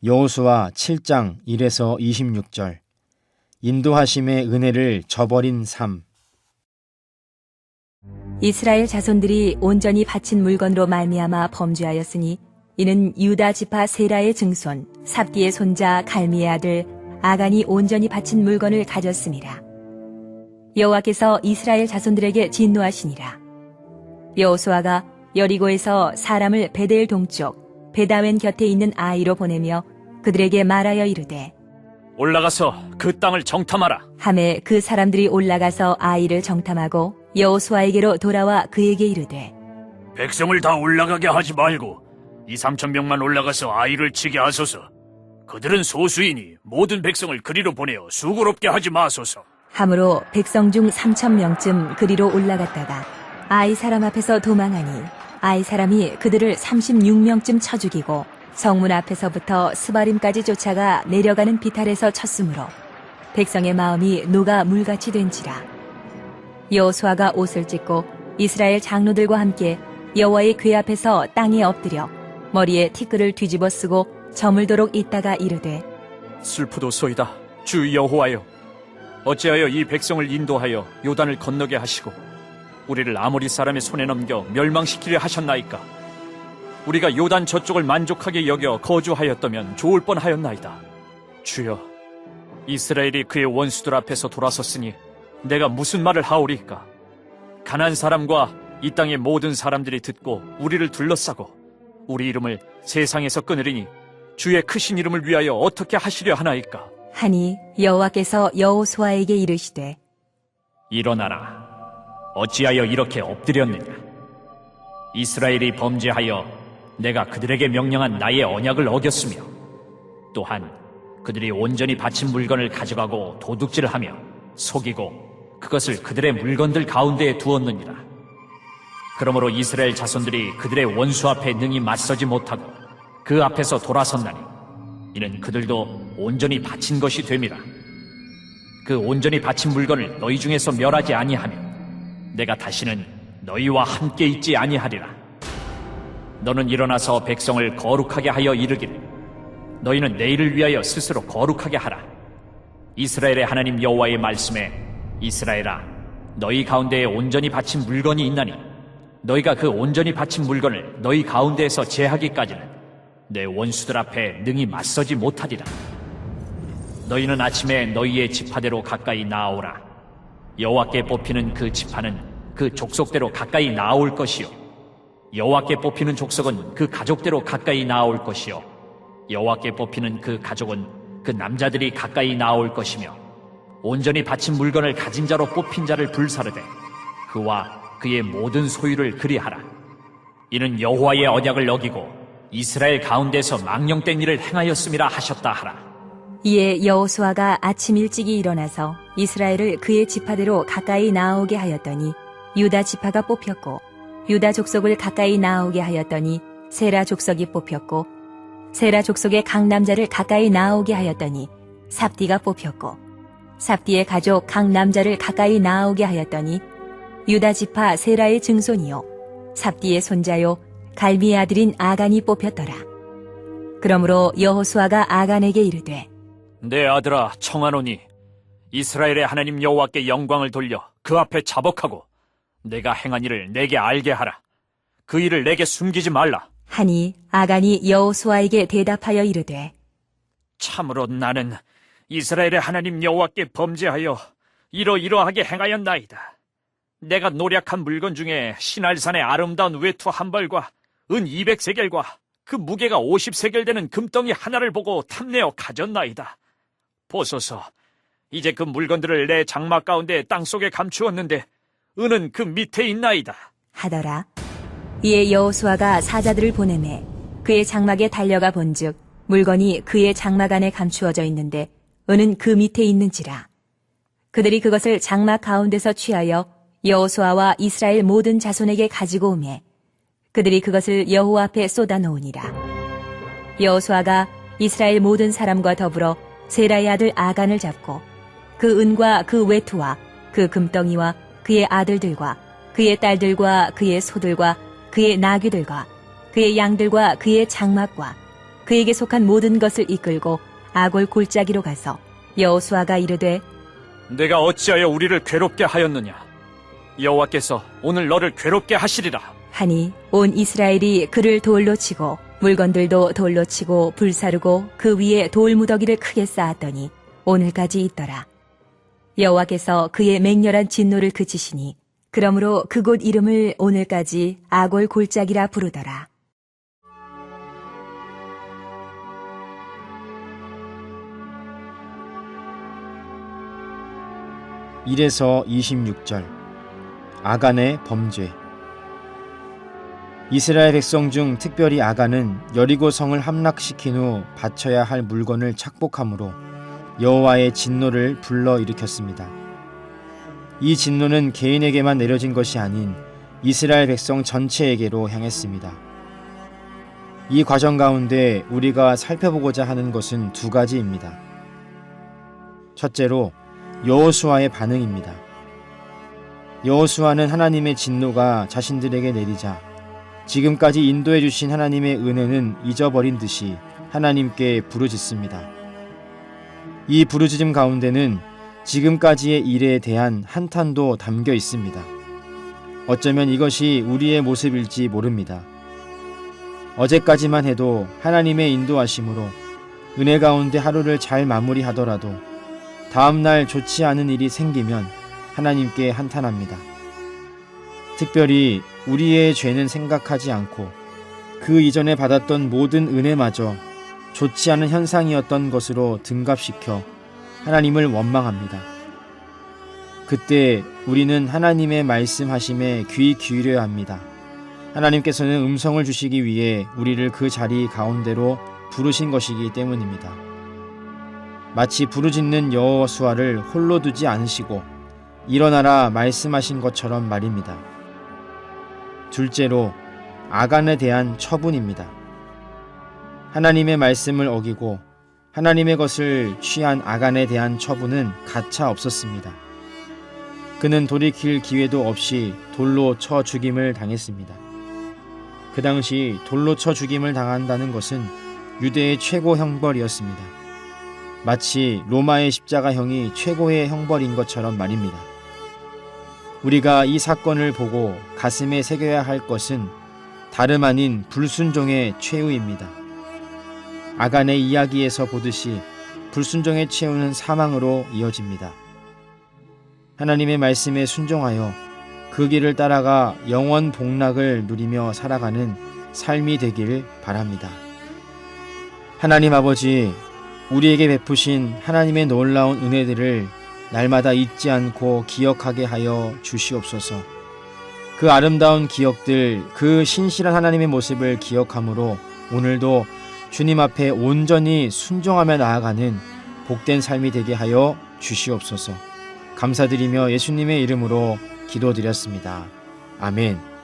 여호수아 7장 1에서 26절. 인도하심의 은혜를 저버린 삶. 이스라엘 자손들이 온전히 바친 물건으로 말미암아 범죄하였으니 이는 유다 지파 세라의 증손 삽디의 손자 갈미의 아들 아간이 온전히 바친 물건을 가졌음이라. 여호와께서 이스라엘 자손들에게 진노하시니라. 여호수아가 여리고에서 사람을 베델 동쪽 베다웬 곁에 있는 아이로 보내며 그들에게 말하여 이르되 올라가서 그 땅을 정탐하라. 하매 그 사람들이 올라가서 아이를 정탐하고 여호수아에게로 돌아와 그에게 이르되 백성을 다 올라가게 하지 말고 2-3천 명만 올라가서 아이를 치게 하소서. 그들은 소수이니 모든 백성을 그리로 보내어 수고롭게 하지 마소서. 함으로 백성 중 3,000명쯤 그리로 올라갔다가 아이 사람 앞에서 도망하니 아이 사람이 그들을 36명쯤 쳐 죽이고 성문 앞에서부터 스바림까지 쫓아가 내려가는 비탈에서 쳤으므로 백성의 마음이 녹아 물같이 된지라. 여호수아가 옷을 찢고 이스라엘 장로들과 함께 여호와의 궤 앞에서 땅에 엎드려 머리에 티끌을 뒤집어 쓰고 저물도록 있다가 이르되 슬프도소이다. 주 여호와여, 어찌하여 이 백성을 인도하여 요단을 건너게 하시고 우리를 아모리 사람의 손에 넘겨 멸망시키려 하셨나이까. 우리가 요단 저쪽을 만족하게 여겨 거주하였다면 좋을 뻔하였나이다. 주여, 이스라엘이 그의 원수들 앞에서 돌아섰으니 내가 무슨 말을 하오리까. 가나안 사람과 이 땅의 모든 사람들이 듣고 우리를 둘러싸고 우리 이름을 세상에서 끊으리니 주의 크신 이름을 위하여 어떻게 하시려 하나이까. 하니 여호와께서 여호수아에게 이르시되 일어나라. 어찌하여 이렇게 엎드렸느냐. 이스라엘이 범죄하여 내가 그들에게 명령한 나의 언약을 어겼으며 또한 그들이 온전히 바친 물건을 가져가고 도둑질하며 속이고 그것을 그들의 물건들 가운데에 두었느니라. 그러므로 이스라엘 자손들이 그들의 원수 앞에 능히 맞서지 못하고 그 앞에서 돌아섰나니 이는 그들도 온전히 바친 것이 됨이라. 그 온전히 바친 물건을 너희 중에서 멸하지 아니하면 내가 다시는 너희와 함께 있지 아니하리라. 너는 일어나서 백성을 거룩하게 하여 이르기를 너희는 내일을 위하여 스스로 거룩하게 하라. 이스라엘의 하나님 여호와의 말씀에 이스라엘아, 너희 가운데에 온전히 바친 물건이 있나니 너희가 그 온전히 바친 물건을 너희 가운데에서 제하기까지는 내 원수들 앞에 능히 맞서지 못하리라. 너희는 아침에 너희의 지파대로 가까이 나아오라. 여호와께 뽑히는 그 지파는 그 족속대로 가까이 나아올 것이요 여호와께 뽑히는 족속은 그 가족대로 가까이 나아올 것이요 여호와께 뽑히는 그 가족은 그 남자들이 가까이 나아올 것이며 온전히 바친 물건을 가진 자로 뽑힌 자를 불사르되 그와 그의 모든 소유를 그리하라. 이는 여호와의 언약을 어기고 이스라엘 가운데서 망령된 일을 행하였음이라 하셨다 하라. 이에 여호수아가 아침 일찍이 일어나서 이스라엘을 그의 지파대로 가까이 나아오게 하였더니 유다 지파가 뽑혔고 유다 족속을 가까이 나아오게 하였더니 세라 족속이 뽑혔고 세라 족속의 각 남자를 가까이 나아오게 하였더니 삽디가 뽑혔고 삽디의 가족 각 남자를 가까이 나아오게 하였더니 유다 지파 세라의 증손이요 삽디의 손자요 갈미의 아들인 아간이 뽑혔더라. 그러므로 여호수아가 아간에게 이르되 내 아들아, 청하노니 이스라엘의 하나님 여호와께 영광을 돌려 그 앞에 자복하고 내가 행한 일을 내게 알게 하라. 그 일을 내게 숨기지 말라. 하니 아간이 여호수아에게 대답하여 이르되 참으로 나는 이스라엘의 하나님 여호와께 범죄하여 이러이러하게 행하였나이다. 내가 노략한 물건 중에 시날산의 아름다운 외투 한 벌과 은 200세겔과 그 무게가 50세겔 되는 금덩이 하나를 보고 탐내어 가졌나이다. 보소서, 이제 그 물건들을 내 장막 가운데 땅속에 감추었는데 은은 그 밑에 있나이다 하더라. 이에 여호수아가 사자들을 보내매 그의 장막에 달려가 본즉 물건이 그의 장막 안에 감추어져 있는데 은은 그 밑에 있는지라. 그들이 그것을 장막 가운데서 취하여 여호수아와 이스라엘 모든 자손에게 가지고 오매 그들이 그것을 여호와 앞에 쏟아 놓으니라. 여호수아가 이스라엘 모든 사람과 더불어 세라의 아들 아간을 잡고 그 은과 그 외투와 그 금덩이와 그의 아들들과 그의 딸들과 그의 소들과 그의 나귀들과 그의 양들과 그의 장막과 그에게 속한 모든 것을 이끌고 아골 골짜기로 가서 여호수아가 이르되 내가 어찌하여 우리를 괴롭게 하였느냐? 여호와께서 오늘 너를 괴롭게 하시리라. 하니 온 이스라엘이 그를 돌로 치고 물건들도 돌로 치고 불사르고 그 위에 돌무더기를 크게 쌓았더니 오늘까지 있더라. 여호와께서 그의 맹렬한 진노를 그치시니 그러므로 그곳 이름을 오늘까지 아골 골짜기라 부르더라. (1에서 26절) 아간의 범죄. 이스라엘 백성 중 특별히 아간은 여리고 성을 함락시킨 후 바쳐야 할 물건을 착복함으로 여호와의 진노를 불러일으켰습니다. 이 진노는 개인에게만 내려진 것이 아닌 이스라엘 백성 전체에게로 향했습니다. 이 과정 가운데 우리가 살펴보고자 하는 것은 두 가지입니다. 첫째로 여호수아의 반응입니다. 여호수아는 하나님의 진노가 자신들에게 내리자 지금까지 인도해 주신 하나님의 은혜는 잊어버린 듯이 하나님께 부르짖습니다. 이 부르짖음 가운데는 지금까지의 일에 대한 한탄도 담겨 있습니다. 어쩌면 이것이 우리의 모습일지 모릅니다. 어제까지만 해도 하나님의 인도하심으로 은혜 가운데 하루를 잘 마무리하더라도 다음날 좋지 않은 일이 생기면 하나님께 한탄합니다. 특별히 우리의 죄는 생각하지 않고 그 이전에 받았던 모든 은혜마저 좋지 않은 현상이었던 것으로 등갑시켜 하나님을 원망합니다. 그때 우리는 하나님의 말씀하심에 귀 기울여야 합니다. 하나님께서는 음성을 주시기 위해 우리를 그 자리 가운데로 부르신 것이기 때문입니다. 마치 부르짖는 여호수아를 홀로 두지 않으시고 일어나라 말씀하신 것처럼 말입니다. 둘째로 아간에 대한 처분입니다. 하나님의 말씀을 어기고 하나님의 것을 취한 아간에 대한 처분은 가차 없었습니다. 그는 돌이킬 기회도 없이 돌로 쳐 죽임을 당했습니다. 그 당시 돌로 쳐 죽임을 당한다는 것은 유대의 최고 형벌이었습니다. 마치 로마의 십자가형이 최고의 형벌인 것처럼 말입니다. 우리가 이 사건을 보고 가슴에 새겨야 할 것은 다름 아닌 불순종의 최후입니다. 아간의 이야기에서 보듯이 불순종의 최후는 사망으로 이어집니다. 하나님의 말씀에 순종하여 그 길을 따라가 영원 복락을 누리며 살아가는 삶이 되길 바랍니다. 하나님 아버지, 우리에게 베푸신 하나님의 놀라운 은혜들을 날마다 잊지 않고 기억하게 하여 주시옵소서. 그 아름다운 기억들, 그 신실한 하나님의 모습을 기억함으로 오늘도 주님 앞에 온전히 순종하며 나아가는 복된 삶이 되게 하여 주시옵소서. 감사드리며 예수님의 이름으로 기도드렸습니다. 아멘.